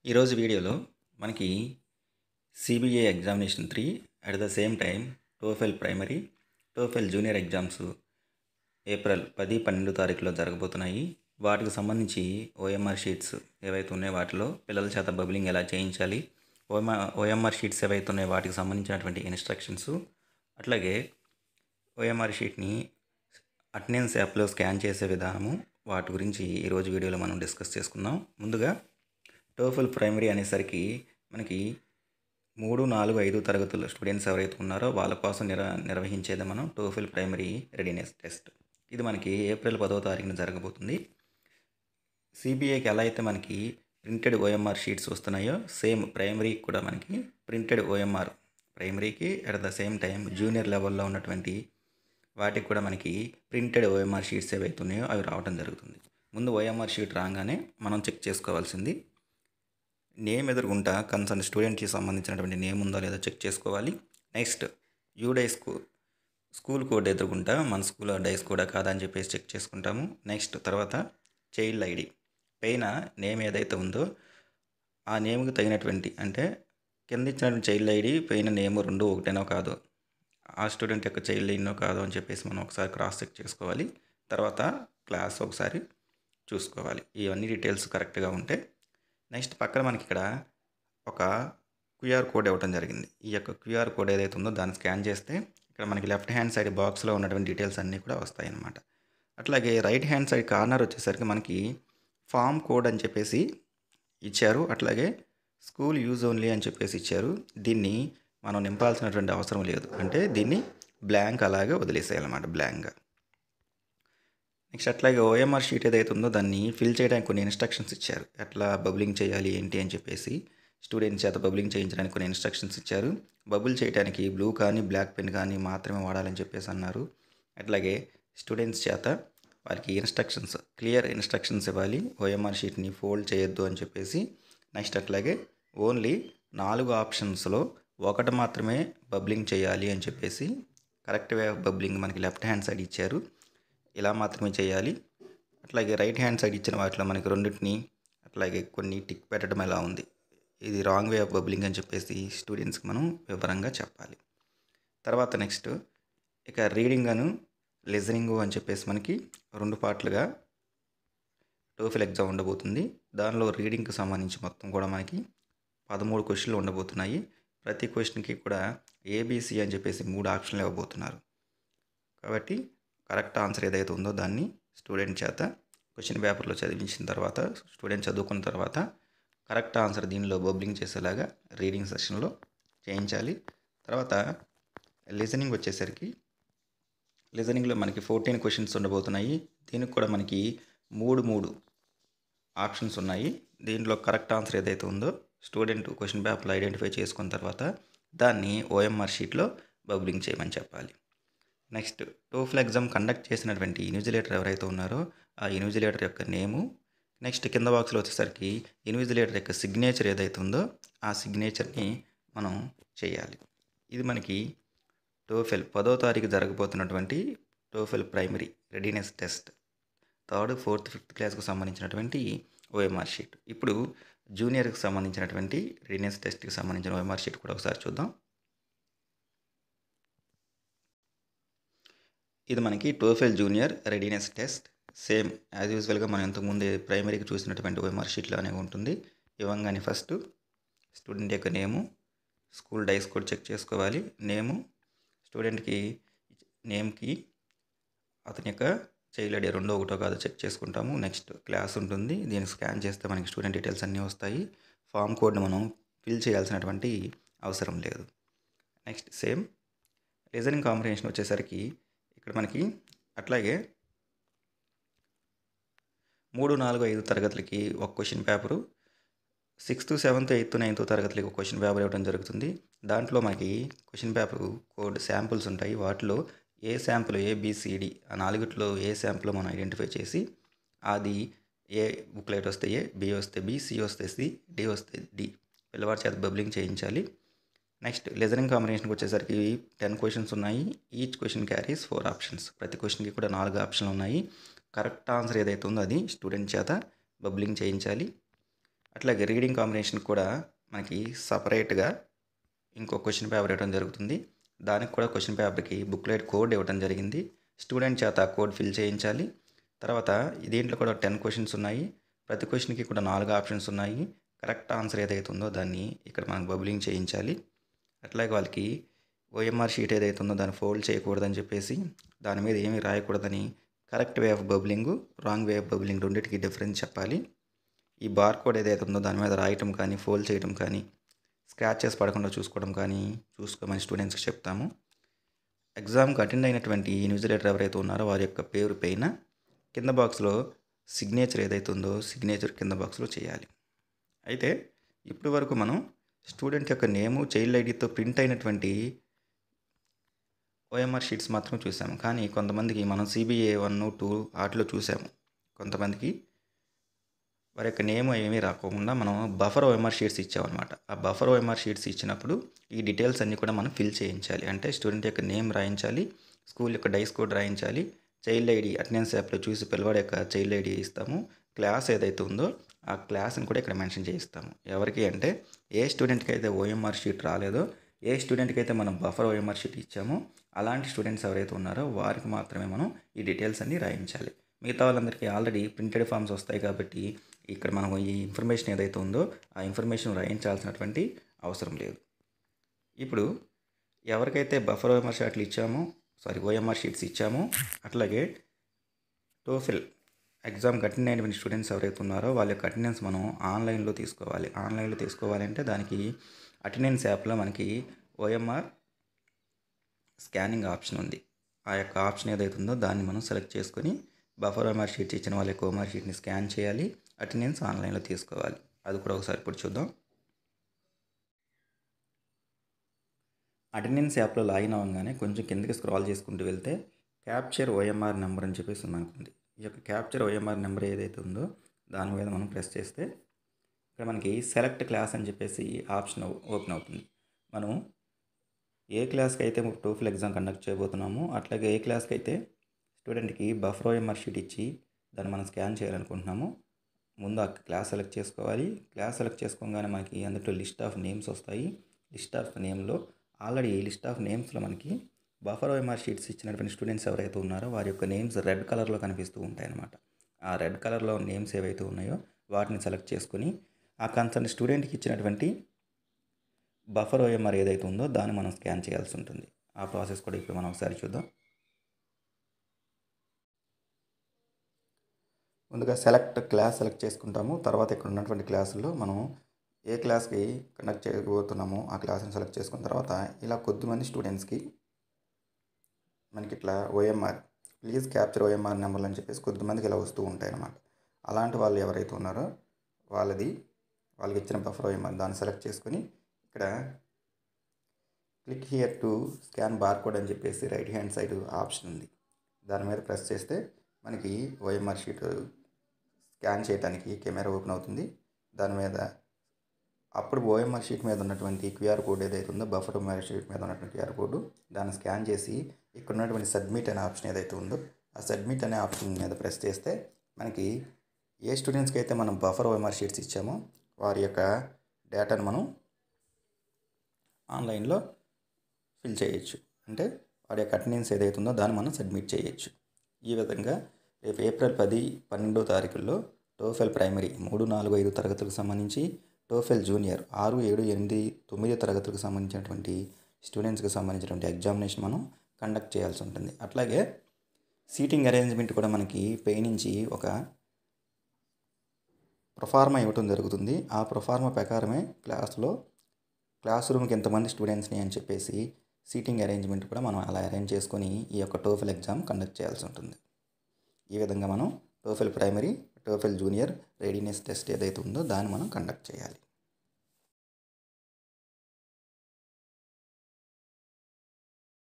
ఈరోజు వీడియోలో మనకి CBA examination 3 at the same time TOEFL primary TOEFL junior exams April 10-12 తారీఖులో జరగబోతున్నాయి. వాటికి సంబంధించి ఓఎంఆర్ షీట్స్ ఏవైతే ఉన్నాయో వాటిలో పిల్లల చేత బబ్లింగ్ ఎలా చేయించాలి, ఓఎంఆర్ షీట్స్ ఏవైతే ఉన్నాయో వాటికి సంబంధించినటువంటి ఇన్స్ట్రక్షన్స్, అట్లాగే ఓఎంఆర్ షీట్ని అటెండెన్స్ యాప్లో స్కాన్ చేసే విధానము, వాటి గురించి ఈరోజు వీడియోలో మనం డిస్కస్ చేసుకుందాం. ముందుగా టోఫెల్ ప్రైమరీ అనేసరికి మనకి 3, 4, 5 తరగతుల స్టూడెంట్స్ ఎవరైతే ఉన్నారో వాళ్ళ కోసం నిర్వహించేది మనం టోఫెల్ ప్రైమరీ రెడీనెస్ టెస్ట్. ఇది మనకి ఏప్రిల్ 10వ తారీఖున జరగబోతుంది. సిబిఐకి ఎలా అయితే మనకి ప్రింటెడ్ ఓఎంఆర్ షీట్స్ వస్తున్నాయో సేమ్ ప్రైమరీకి కూడా మనకి ప్రింటెడ్ ఓఎంఆర్, ప్రైమరీకి at the same time junior లెవెల్లో ఉన్నటువంటి వాటికి కూడా మనకి ప్రింటెడ్ ఓఎంఆర్ షీట్స్ ఏవైతే ఉన్నాయో అవి రావడం జరుగుతుంది. ముందు ఓఎంఆర్ షీట్ రాగానే మనం చెక్ చేసుకోవాల్సింది నేమ్ ఎదురుగుంటా కన్సర్న్ స్టూడెంట్కి సంబంధించినటువంటి నేమ్ ఉందో లేదో చెక్ చేసుకోవాలి. నెక్స్ట్ యూడైస్ స్కూల్ కోడ్ ఎదురుగుంటా మన స్కూల్ డైస్ కూడా కాదా అని చెప్పేసి చెక్ చేసుకుంటాము. నెక్స్ట్ తర్వాత చైల్డ్ ఐడి పైన నేమ్ ఏదైతే ఉందో ఆ నేమ్కి తగినటువంటి, అంటే కింద ఇచ్చినటువంటి చైల్డ్ ఐడి పైన నేమ్ రెండు ఒకటేనో కాదో, ఆ స్టూడెంట్ యొక్క చైల్డ్ ఐడినో కాదో అని చెప్పేసి మనం ఒకసారి క్రాస్ చెక్ చేసుకోవాలి. తర్వాత క్లాస్ ఒకసారి చూసుకోవాలి, ఇవన్నీ డీటెయిల్స్ కరెక్ట్గా ఉంటే. నెక్స్ట్ పక్కన మనకి ఇక్కడ ఒక క్యూఆర్ కోడ్ ఇవ్వడం జరిగింది. ఈ యొక్క క్యూఆర్ కోడ్ ఏదైతే ఉందో దాన్ని స్కాన్ చేస్తే ఇక్కడ మనకి లెఫ్ట్ హ్యాండ్ సైడ్ బాక్స్లో ఉన్నటువంటి డీటెయిల్స్ అన్నీ కూడా వస్తాయి అన్నమాట. అట్లాగే రైట్ హ్యాండ్ సైడ్ కార్నర్ వచ్చేసరికి మనకి ఫామ్ కోడ్ అని చెప్పేసి ఇచ్చారు, అట్లాగే స్కూల్ యూజ్ ఓన్లీ అని చెప్పేసి ఇచ్చారు. దీన్ని మనం నింపాల్సినటువంటి అవసరం లేదు, అంటే దీన్ని బ్లాంక్ అలాగే వదిలేసేయాలన్నమాట, బ్లాంక్గా. నెక్స్ట్ అట్లాగే ఓఎంఆర్ షీట్ ఏదైతే ఉందో దాన్ని ఫిల్ చేయడానికి కొన్ని ఇన్స్ట్రక్షన్స్ ఇచ్చారు, ఎట్లా బబ్లింగ్ చేయాలి ఏంటి అని చెప్పేసి. స్టూడెంట్స్ చేత బబ్లింగ్ చేయించడానికి కొన్ని ఇన్స్ట్రక్షన్స్ ఇచ్చారు. బబుల్ చేయడానికి బ్లూ కానీ బ్లాక్ పెన్ కానీ మాత్రమే వాడాలని చెప్పేసి అన్నారు. అట్లాగే స్టూడెంట్స్ చేత వారికి ఇన్స్ట్రక్షన్స్, క్లియర్ ఇన్స్ట్రక్షన్స్ ఇవ్వాలి, ఓఎంఆర్ షీట్ని ఫోల్డ్ చేయొద్దు అని చెప్పేసి. నెక్స్ట్ అట్లాగే ఓన్లీ 4 ఆప్షన్స్లో ఒకటి మాత్రమే బబ్లింగ్ చేయాలి అని చెప్పేసి కరెక్ట్ వే ఆఫ్ బబ్లింగ్ మనకి లెఫ్ట్ హ్యాండ్ సైడ్ ఇచ్చారు, ఇలా మాత్రమే చేయాలి. అట్లాగే రైట్ హ్యాండ్ సైడ్ ఇచ్చిన వాటిలో మనకి రెండింటిని అట్లాగే కొన్ని టిక్ పెట్టడం ఎలా ఉంది, ఇది రాంగ్ వే ఆఫ్ బబ్లింగ్ అని చెప్పేసి స్టూడెంట్స్కి మనం వివరంగా చెప్పాలి. తర్వాత నెక్స్ట్ ఇక రీడింగ్ అను లిజనింగ్ అని చెప్పేసి మనకి 2 పార్ట్లుగా టోఫెల్ ఎగ్జామ్ ఉండబోతుంది. దానిలో రీడింగ్కి సంబంధించి మొత్తం కూడా మనకి 13 క్వశ్చన్లు ఉండబోతున్నాయి. ప్రతి క్వశ్చన్కి కూడా ఏబిసి అని చెప్పేసి 3 ఆప్షన్లు ఇవ్వబోతున్నారు. కాబట్టి కరెక్ట్ ఆన్సర్ ఏదైతే ఉందో దాన్ని స్టూడెంట్ చేత క్వశ్చన్ పేపర్లో చదివించిన తర్వాత, స్టూడెంట్ చదువుకున్న తర్వాత కరెక్ట్ ఆన్సర్ దీనిలో బబ్లింగ్ చేసేలాగా రీడింగ్ సెషన్లో చేయించాలి. తర్వాత లిజనింగ్ వచ్చేసరికి లిజనింగ్లో మనకి 14 క్వశ్చన్స్ ఉండబోతున్నాయి. దీనికి కూడా మనకి 3 ఆప్షన్స్ ఉన్నాయి. దీంట్లో కరెక్ట్ ఆన్సర్ ఏదైతే ఉందో స్టూడెంట్ క్వశ్చన్ పేపర్లో ఐడెంటిఫై చేసుకున్న తర్వాత దాన్ని ఓఎంఆర్ షీట్లో బబ్లింగ్ చేయమని చెప్పాలి. నెక్స్ట్ టోఫెల్ ఎగ్జామ్ కండక్ట్ చేసినటువంటి ఇన్విజిలేటర్ ఎవరైతే ఉన్నారో ఆ ఇన్విజిలేటర్ యొక్క నేము, నెక్స్ట్ కింద బాక్స్లో వచ్చేసరికి ఇన్విజిలేటర్ యొక్క సిగ్నేచర్ ఏదైతే ఉందో ఆ సిగ్నేచర్ని మనం చేయాలి. ఇది మనకి టోఫెల్ 10వ తారీఖు జరగబోతున్నటువంటి TOEFL primary readiness test 3rd, 4th, 5th క్లాస్కు సంబంధించినటువంటి ఓఎంఆర్ షీట్. ఇప్పుడు జూనియర్కి సంబంధించినటువంటి రెడీనెస్ టెస్ట్కి సంబంధించిన ఓఎంఆర్ షీట్ కూడా ఒకసారి చూద్దాం. ఇది మనకి TOEFL junior readiness test. Same as యూజువల్గా మనం ఇంతకుముందు ప్రైమరీకి చూసినటువంటి ఓఎంఆర్ షీట్లో అనేవి ఉంటుంది. ఇవ్వంగానే ఫస్ట్ స్టూడెంట్ యొక్క నేము, స్కూల్ డైస్ కూడా చెక్ చేసుకోవాలి. నేము స్టూడెంట్కి నేమ్కి అతని యొక్క చైల్డ్ ఐడి రెండో ఒకటో కాదో చెక్ చేసుకుంటాము. నెక్స్ట్ క్లాస్ ఉంటుంది, దీన్ని స్కాన్ చేస్తే మనకి స్టూడెంట్ డీటెయిల్స్ అన్నీ వస్తాయి. ఫామ్ కోడ్ని మనం ఫిల్ చేయాల్సినటువంటి అవసరం లేదు. నెక్స్ట్ సేమ్ లిజనింగ్ కాంప్రిహెన్షన్ వచ్చేసరికి ఇక్కడ మనకి అట్లాగే 3, 4, 5 తరగతులకి ఒక question paper, 6th, 7th, 8th, 9th తరగతులకి ఒక క్వశ్చన్ పేపర్ ఇవ్వడం జరుగుతుంది. దాంట్లో మనకి క్వశ్చన్ పేపర్ కోడ్ శాంపుల్స్ ఉంటాయి. వాటిలో ఏ శాంపుల్ ఏబిసిడి ఆ 4ట్లో ఏ శాంపుల్ మనం ఐడెంటిఫై చేసి అది ఏ బుక్లెట్ వస్తే ఏ, బి వస్తే బి, సి వస్తే సి, డి వస్తే డి పిల్లవాడి చేత బబ్లింగ్ చేయించాలి. నెక్స్ట్ లిజనింగ్ కాంబినేషన్కి వచ్చేసరికి 10 క్వశ్చన్స్ ఉన్నాయి. Each question carries 4 options. ప్రతి క్వశ్చన్కి కూడా 4 ఆప్షన్లు ఉన్నాయి. కరెక్ట్ ఆన్సర్ ఏదైతే ఉందో అది స్టూడెంట్ చేత బబ్లింగ్ చేయించాలి. అట్లాగే రీడింగ్ కాంబినేషన్ కూడా మనకి సపరేట్గా ఇంకో క్వశ్చన్ పేపర్ ఇవ్వడం జరుగుతుంది. దానికి కూడా క్వశ్చన్ పేపర్కి బుక్లెట్ కోడ్ ఇవ్వడం జరిగింది. స్టూడెంట్ చేత కోడ్ ఫిల్ చేయించాలి. తర్వాత దీంట్లో కూడా 10 క్వశ్చన్స్ ఉన్నాయి. ప్రతి క్వశ్చన్కి కూడా 4 ఆప్షన్స్ ఉన్నాయి. కరెక్ట్ ఆన్సర్ ఏదైతే ఉందో దాన్ని ఇక్కడ మనం బబులింగ్ చేయించాలి. అట్లాగే వాళ్ళకి ఓఎంఆర్ షీట్ ఏదైతే ఉందో దాన్ని ఫోల్డ్ చేయకూడదని చెప్పేసి దాని మీద ఏమీ రాయకూడదని correct way of bubbling, wrong way of bubbling రెండింటికి డిఫరెన్స్ చెప్పాలి. ఈ బార్ కోడ్ ఏదైతే ఉందో దాని మీద రాయటం కానీ, ఫోల్డ్ చేయడం కానీ, స్క్రాచెస్ పడకుండా చూసుకోవడం కానీ చూసుకోమని స్టూడెంట్స్కి చెప్తాము. ఎగ్జామ్కి అటెండ్ అయినటువంటి ఇన్విజిలేటర్ ఎవరైతే ఉన్నారో వారి యొక్క పేరు పైన కింద బాక్స్లో సిగ్నేచర్ ఏదైతే ఉందో సిగ్నేచర్ కింద బాక్స్లో చేయాలి. అయితే ఇప్పటి వరకు మనం స్టూడెంట్ యొక్క నేము, చైల్డ్ ఐడితో ప్రింట్ అయినటువంటి ఓఎంఆర్ షీట్స్ మాత్రం చూసాము. కానీ కొంతమందికి మనం CBA 1, 2 వాటిలో చూసాము. కొంతమందికి వారి యొక్క నేమ్ ఏమీ రాకుండా మనం బఫర్ ఓఎంఆర్ షీట్స్ ఇచ్చామన్నమాట. ఆ బఫర్ ఓఎంఆర్ షీట్స్ ఇచ్చినప్పుడు ఈ డీటెయిల్స్ అన్నీ కూడా మనం ఫిల్ చేయించాలి. అంటే స్టూడెంట్ యొక్క నేమ్ రాయించాలి, స్కూల్ యొక్క డైస్ కోడ్ రాయించాలి, చైల్డ్ ఐడి అటెండెన్స్ యాప్లో చూసి పిల్లవాడి యొక్క చైల్డ్ ఐడి ఇస్తాము, క్లాస్ ఏదైతే ఉందో ఆ క్లాస్ని కూడా ఇక్కడ మెన్షన్ చేయిస్తాము. ఎవరికి అంటే ఏ స్టూడెంట్కి అయితే ఓఎంఆర్ షీట్ రాలేదో, ఏ స్టూడెంట్కి అయితే మనం బఫర్ ఓఎంఆర్ షీట్ ఇచ్చామో అలాంటి స్టూడెంట్స్ ఎవరైతే ఉన్నారో వారికి మాత్రమే మనం ఈ డీటెయిల్స్ అన్నీ రాయించాలి. మిగతా వాళ్ళందరికీ ఆల్రెడీ ప్రింటెడ్ ఫామ్స్ వస్తాయి కాబట్టి ఇక్కడ మనం ఈ ఇన్ఫర్మేషన్ ఏదైతే ఉందో ఆ ఇన్ఫర్మేషన్ రాయించాల్సినటువంటి అవసరం లేదు. ఇప్పుడు ఎవరికైతే బఫర్ ఓఎంఆర్ షీట్లు ఇచ్చామో ఓఎంఆర్ షీట్స్ ఇచ్చామో అట్లాగే టోఫెల్ ఎగ్జామ్కి అటెండ్ అయినటువంటి స్టూడెంట్స్ ఎవరైతే ఉన్నారో వాళ్ళ యొక్క అటెండెన్స్ మనం ఆన్లైన్లో తీసుకోవాలి. ఆన్లైన్లో తీసుకోవాలంటే దానికి అటెండెన్స్ యాప్లో మనకి ఓఎంఆర్ స్కానింగ్ ఆప్షన్ ఉంది. ఆ యొక్క ఆప్షన్ ఏదైతే ఉందో దాన్ని మనం సెలెక్ట్ చేసుకొని బఫర్ ఓఎంఆర్ షీట్స్ ఇచ్చిన వాళ్ళ యొక్క ఓఎంఆర్ షీట్ని స్కాన్ చేయాలి, అటెండెన్స్ ఆన్లైన్లో తీసుకోవాలి. అది కూడా ఒకసారి ఇప్పుడు చూద్దాం. అటెండెన్స్ యాప్లో లాగిన్ అవ్వగానే కొంచెం కిందకి స్క్రాల్ చేసుకుంటూ వెళ్తే క్యాప్చర్ ఓఎంఆర్ నెంబర్ అని చెప్పేసి మనకుంది. ఈ యొక్క క్యాప్చర్ ఓఎంఆర్ నెంబర్ ఏదైతే ఉందో దాని మీద మనం ప్రెస్ చేస్తే ఇక్కడ మనకి సెలెక్ట్ క్లాస్ అని చెప్పేసి ఆప్షన్ ఓపెన్ అవుతుంది. మనం ఏ క్లాస్కి అయితే టోఫెల్ ఎగ్జామ్ కండక్ట్ చేయబోతున్నామో అట్లాగే ఏ క్లాస్కి అయితే స్టూడెంట్కి బఫర్ ఓఎంఆర్ షీట్ ఇచ్చి దాన్ని మనం స్కాన్ చేయాలనుకుంటున్నామో ముందు ఆ క్లాస్ సెలెక్ట్ చేసుకోవాలి. క్లాస్ సెలెక్ట్ చేసుకోగానే మనకి అందులో లిస్ట్ ఆఫ్ నేమ్స్ వస్తాయి. లిస్ట్ ఆఫ్ నేమ్లో ఆల్రెడీ లిస్ట్ ఆఫ్ నేమ్స్లో మనకి బఫర్ ఓఎంఆర్ షీట్స్ ఇచ్చినటువంటి స్టూడెంట్స్ ఎవరైతే ఉన్నారో వారి యొక్క నేమ్స్ రెడ్ కలర్లో కనిపిస్తూ ఉంటాయి అన్నమాట. ఆ రెడ్ కలర్లో నేమ్స్ ఏవైతే ఉన్నాయో వాటిని సెలెక్ట్ చేసుకొని ఆ కన్సర్న్ స్టూడెంట్కి ఇచ్చినటువంటి బఫర్ ఓఎంఆర్ ఏదైతే ఉందో దాన్ని మనం స్కాన్ చేయాల్సి ఉంటుంది. ఆ ప్రాసెస్ కూడా ఇప్పుడు మనం ఒకసారి చూద్దాం. ముందుగా క్లాస్ సెలెక్ట్ చేసుకుంటాము. తర్వాత ఇక్కడ ఉన్నటువంటి క్లాసుల్లో మనం ఏ క్లాస్కి కండక్ట్ చేయబోతున్నామో ఆ క్లాస్ని సెలెక్ట్ చేసుకున్న తర్వాత ఇలా కొద్దిమంది స్టూడెంట్స్కి మనకి ఇట్లా ఓఎంఆర్ ప్లీజ్ క్యాప్చర్ ఓఎంఆర్ నెంబర్లు అని చెప్పేసి కొద్దిమందికి ఇలా వస్తూ ఉంటాయి అన్నమాట. అలాంటి వాళ్ళు ఎవరైతే ఉన్నారో వాళ్ళకి ఇచ్చిన బఫర్ ఓఎంఆర్ దాన్ని సెలెక్ట్ చేసుకొని ఇక్కడ click here to scan bar code అని చెప్పేసి రైట్ హ్యాండ్ సైడ్ ఆప్షన్ ఉంది. దాని మీద ప్రెస్ చేస్తే మనకి ఓఎంఆర్ షీట్ స్కాన్ చేయడానికి కెమెరా ఓపెన్ అవుతుంది. దాని మీద అప్పుడు ఓఎంఆర్ షీట్ మీద ఉన్నటువంటి క్యూఆర్ కోడ్ ఏదైతే ఉందో బఫర్ ఓఎంఆర్ షీట్ మీద ఉన్నటువంటి క్యూఆర్ కోడ్ దాన్ని స్కాన్ చేసి ఇక్కడ ఉన్నటువంటి సబ్మిట్ అనే ఆప్షన్ ఏదైతే ఉందో ఆ సబ్మిట్ అనే ఆప్షన్ మీద ప్రెస్ చేస్తే మనకి ఏ స్టూడెంట్స్కి అయితే మనం బఫర్ ఓఎంఆర్ షీట్స్ ఇచ్చామో వారి యొక్క డేటాను మనం ఆన్లైన్లో ఫిల్ చేయొచ్చు. అంటే వారి యొక్క అటెండెన్స్ ఏదైతే ఉందో దాన్ని మనం సబ్మిట్ చేయొచ్చు. ఈ విధంగా రేపు ఏప్రిల్ 10, 12 తారీఖుల్లో టోఫెల్ ప్రైమరీ 3, 4, 5 తరగతులకు సంబంధించి, టోఫెల్ జూనియర్ 6, 7, 8, 9 తరగతులకు సంబంధించినటువంటి స్టూడెంట్స్కి సంబంధించినటువంటి ఎగ్జామినేషన్ మనం కండక్ట్ చేయాల్సి ఉంటుంది. అట్లాగే సీటింగ్ అరేంజ్మెంట్ కూడా మనకి పై నుంచి ఒక ప్రొఫార్మా ఇవ్వటం జరుగుతుంది. ఆ ప్రొఫార్మా ప్రకారమే క్లాస్ రూమ్కి ఎంతమంది స్టూడెంట్స్ని అని చెప్పేసి సీటింగ్ అరేంజ్మెంట్ కూడా మనం అలా అరేంజ్ చేసుకొని ఈ యొక్క టోఫెల్ ఎగ్జామ్ కండక్ట్ చేయాల్సి ఉంటుంది. ఈ విధంగా మనం TOEFL primary, TOEFL junior readiness test ఏదైతే ఉందో దాన్ని మనం కండక్ట్ చేయాలి.